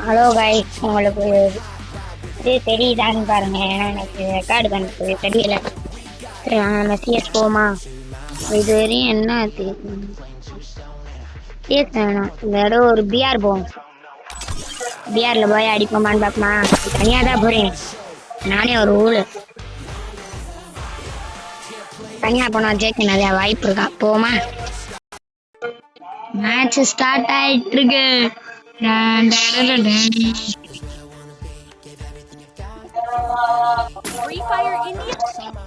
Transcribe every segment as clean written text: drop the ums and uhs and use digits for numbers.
Hello guys, உங்களுக்கு இது தெரியுதான்னு பாருங்க. ஏன்னா எனக்கு ரெக்கார்டு கணக்கு தெரியல. சரி வாங்க நம்ம சிஎஸ் போமா. இது வரையும் என்ன சிஎஸ் வேணும். இந்த இடம் ஒரு பிஆர் போவோம். பிஆர்ல போய் அடிப்போமான்னு பார்ப்போமா. தனியா தான் போறேன். நானே ஒரு ஊழு. தனியா போனா ஜெயிக்க நிறைய வாய்ப்பு இருக்கா. போமா. மேட்ச் ஸ்டார்ட் ஆயிட்டு இருக்கு.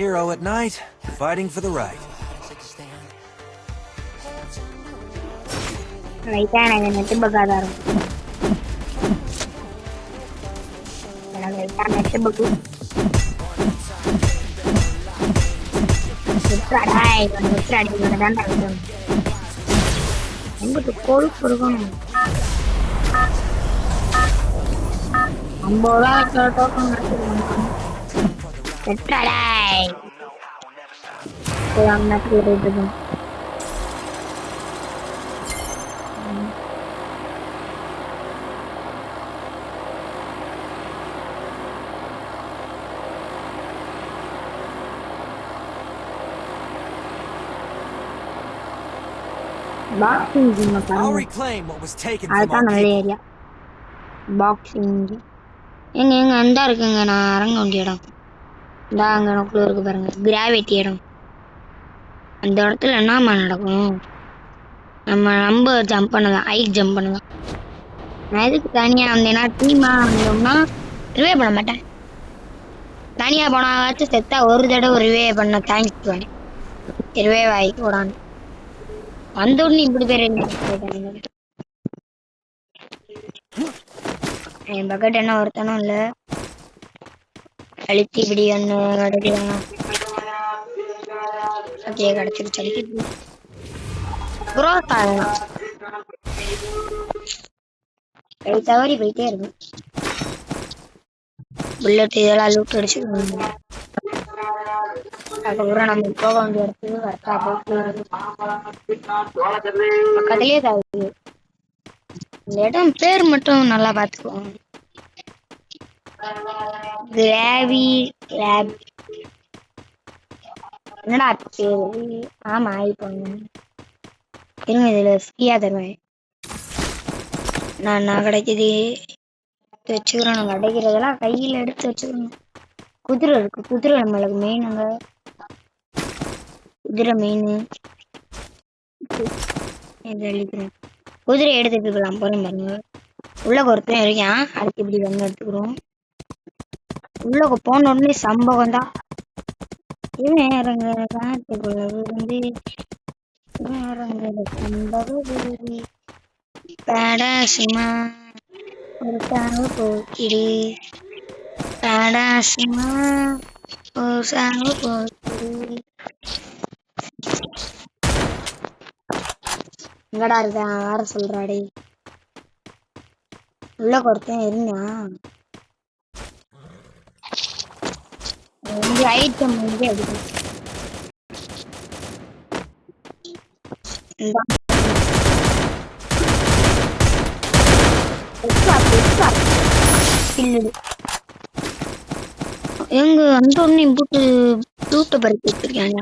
Hero at night, fighting for the right. லைட்டா எனக்கு நெட்டு பக்காதான் இருக்கும். லைட்டா நெட்டு பக்கு எங்கிட்டு கொழுப்பு இருக்கணும். 50 ரூபா token I'll reclaim what was taken from அதுதான் our நல்ல people. ஏரியா. பாக்ஸிங் எங்க அந்த இருக்குங்க. நான் இறங்க வேண்டிய இடம் இந்த அங்க எனக்குள்ள இருக்கு பாருங்க. கிராவிட்டி இடம். அந்த இடத்துல என்னமா நடக்கும்? நம்ம ஜம்ப் பண்ணலாம். ஹைட் ஜம்ப் பண்ணலாம். நான் எதுக்கு தனியா வந்தேன்னா டீமா வந்தோம்னா ரிவே பண்ண மாட்டேன். தனியா போனாச்சும் செத்தா ஒரு தடவை ரிவே பண்ண தேங்க்ஸ் பண்ணேன். ரிவே வாய்க்கு கூடாது. வந்த உடனே இப்படி பேர் என் பக்கெட் என்ன ஒருத்தனும் இல்ல. அழுத்தி இப்படி ஒண்ணு கிடைக்கிறாங்க. ஓகே கிடைச்சிருச்சு. அழுத்தி குரோத் ஆகலாம். கை தவறி போயிட்டே இருக்கு. புல்லட் இதெல்லாம் லூட் அடிச்சு அதுக்கப்புறம் நம்ம போக வேண்டிய இடத்துக்கு கரெக்டா போயிட்டு பக்கத்துலயே தகுது. இந்த இடம் பேர் மட்டும் நல்லா பாத்துக்குவோம். என்னடா பேரு? ஆமா இப்போ இருங்க, இதுல ஃப்ரீயா தருவேன். நான் கிடைக்குது வச்சுக்கிறோம். நம்ம கிடைக்கிறதெல்லாம் கையில எடுத்து வச்சுக்கணும். குதிரை இருக்கு. குதிரை நம்மளுக்கு மெயினுங்க. குதிரை மெயின். குதிரை எடுத்துட்டு இருக்கலாம் போறேன் பாருங்க. உள்ள ஒருத்தன் இருக்கான். அதுக்கு இப்படி வந்து எடுத்துக்கிறோம். உள்ள போன உடனே சம்பவம் தான். இவன் இறங்க காட்டுக்குள்ள விழுந்து சம்பவம் பேடாசிமா ஒரு சாவு போக்கிடு. பேடாசிமா ஒரு சாவு போக்கிடு. எங்கடா இருக்கான்? யார சொல்றாடி? உள்ள ஒருத்தன் இருந்தான். ஐட்டம் வந்து அடிக்கணும். எங்க அந்த ஒண்ணு போட்டு தூட்ட பறித்து வச்சிருக்காங்க.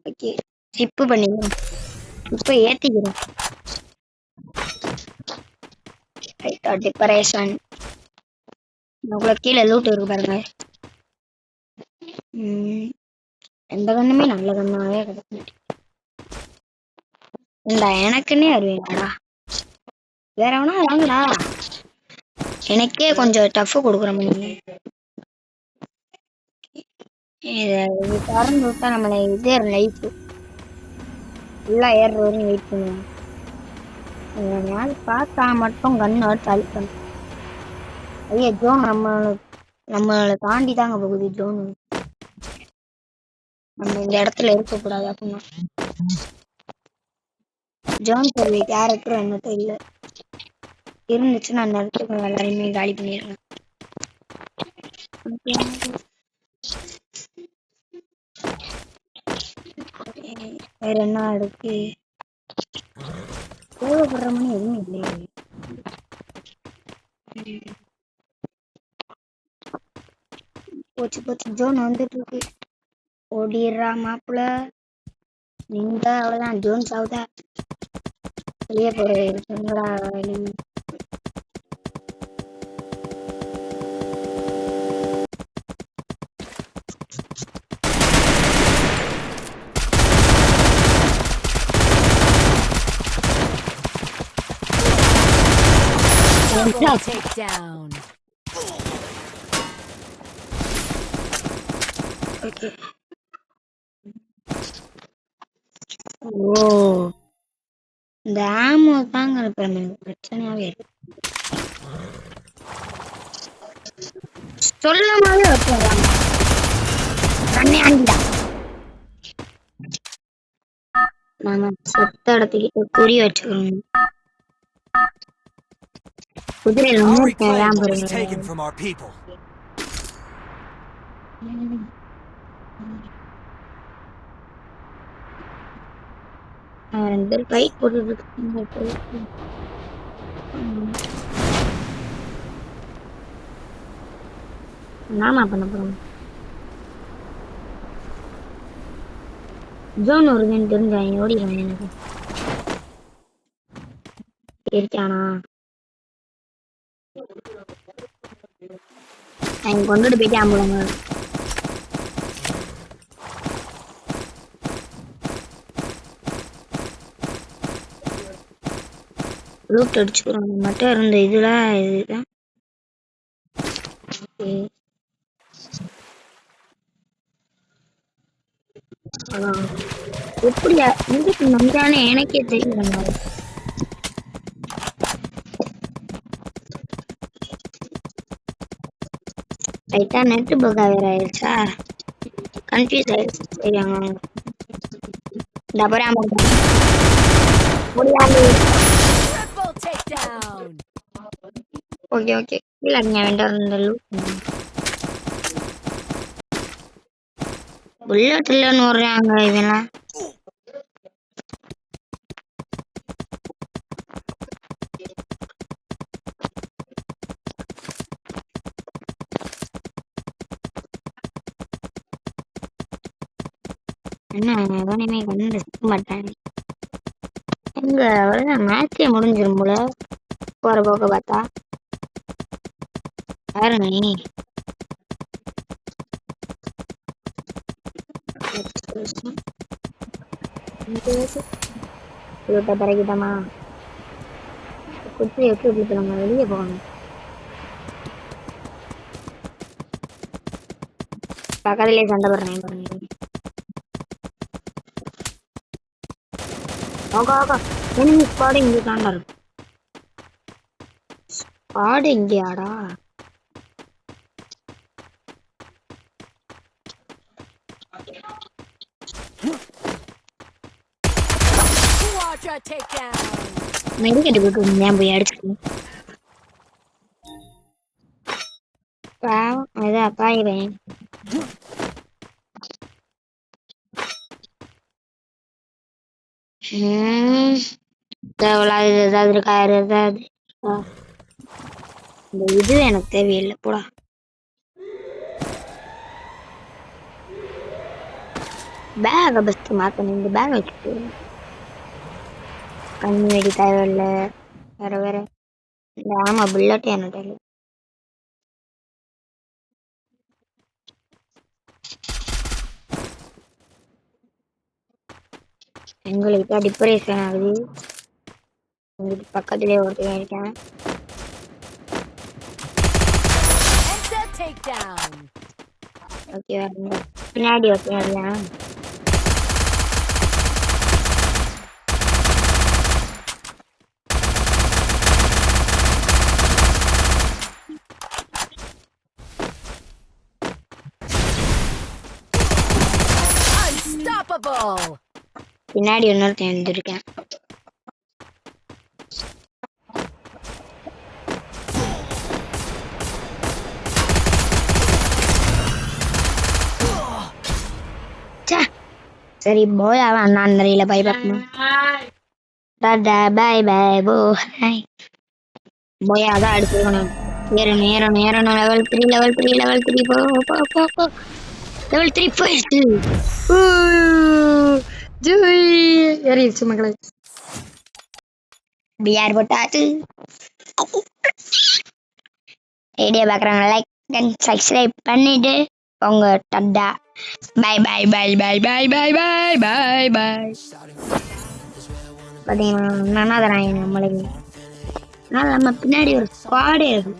ஓகே சிப்பு பண்ணிக்கிறோம். இப்ப ஏத்திக்கிறோம். டெக்கரேஷன் உங்களை கீழே லூட் இருக்கு பாருங்க. எந்த கண்ணுமே நல்ல கண்ணாவே கிடைக்கும். இந்த எனக்குன்னே வருவேங்கடா. வேற வேணா வாங்கடா. எனக்கே கொஞ்சம் டஃப் கொடுக்குற மாதிரி. இது திறந்து விட்டா நம்மளை இதே லைஃப் ஃபுல்லா ஏறுற வரையும் வெயிட் பண்ணுவோம். நாள் பார்த்தா மட்டும் கண்ணு எடுத்து அழிக்கணும். ஐயா ஜோன் நம்மளை தாண்டி தாங்க போகுது ஜோனு. நம்ம இந்த இடத்துல இருக்கக்கூடாது. அப்படின்னா ஜோன் சர்வே கேரக்டர் என்னட்ட இல்லை. இருந்துச்சுன்னா அந்த இடத்துக்கு எல்லாரையுமே காலி பண்ணிடுறேன். வேற என்ன இருக்கு? தேவைப்படுற மணி எதுவும் இல்லையே. போச்சு போச்சு ஜோன் வந்துட்டு இருக்கு. ஓடிடுறா மாப்பிள்ள. நீங்க அவ்வளவுதான் ஜோன் சாவுதா. வெளியே போறா வழி. Double takedown. ஓகே. ஓ இந்த ஆமோ தாங்க இப்ப எனக்கு பிரச்சனையாவே இருக்கு. சொல்லும் போது வச்சுறாங்க. தண்ணி ஆண்டிடா. நாம சத்த இடத்துக்கிட்ட குறி வச்சுக்கணும். குதிரையில I'll மூட்டை reclaim ஏன் what was போறீங்க? taken from our people. ரெண்டு பேரும் ஃபைட் போட்டுட்டு இருக்காங்க. என்னமா பண்ண போறோம்? ஜோன் வருதுன்னு தெரிஞ்சாங்க ஓடிடுவாங்க. எனக்கு இருக்கானா அவங்க கொண்டுட்டு போயிட்டு ஆம்புவாங்க. லூட் அடிச்சுக்கிறோம் மட்டும் இருந்த இதுல இதுதான். எப்படியா எதுக்கு நம்பானே எனக்கே தெரியல. ரைட்டா நெட்டு பக்கா வேற ஆயிடுச்சா, கன்ஃபியூஸ் ஆயிடுச்சு. சரியாங்க டபரா முடியாது. Triple takedown. ஓகே ஓகே இல்லைங்க வேண்டாம். இந்த புல்லட் இல்லைன்னு வர்றாங்க இவெல்லாம். என்ன எவனையுமே கண்டு மாட்டாங்க. எங்க அவ்வளவுதான் மேட்சே முடிஞ்சிரும் போல போற போக்க பார்த்தா. பாருங்க பறக்கிட்டமா குச்சி எப்படி எப்படி நம்ம வெளியே போகணும். பக்கத்துலயே சண்டை போடுறேன் பாருங்க. enemy squad இங்க தாண்டா இருக்கு. ஸ்குவாட் எங்கயாடா? Quadra takedown. மெடிக்கெட் போட்டு ஏன் போய் அடிச்சுக்கணும். பாவம் அதான் பாயிவேன். தேவையில்லாத ஏதாவது இருக்கா ஏதாவது. இந்த இது எனக்கு தேவையில்லை போடா. பேக பெஸ்ட் மாத்தணும். இந்த பேக் வச்சுட்டு கண்ணு வெடி தேவையில்லை. வேற வேற இந்த ஆமா புல்லட் என்ன எங்களுக்கு தான் டிப்ரெஷன் ஆகுது. உங்களுக்கு பக்கத்துலேயே ஒருத்தர் இருக்கேன். Enter takedown. ஓகே பின்னாடி ஒருத்தர் இருக்கேன். Unstoppable. பின்னாடி இன்னொருத்தன் எழுந்திருக்கேன். சரி போய் அவன் அண்ணா நிறையில பை பார்க்கணும். டாடா பை பை போய் போய் அதான் அடிச்சுக்கணும். நேரம் லெவல் 3 போ லெவல் 3 போயிடுச்சு. ஜூய் ஏறிடுச்சு மக்களே. பிஆர் போட்டாச்சு. ஐடியா பார்க்குறவங்க லைக் அண்ட் சப்ஸ்கிரைப் பண்ணிட்டு உங்க tata. Bye bye bye bye bye bye bye bye bye. பார்த்தீங்கன்னா என்னன்னா தராங்க நம்மளுக்கு. ஆனால் நம்ம பின்னாடி ஒரு ஸ்குவாடே இருக்கு.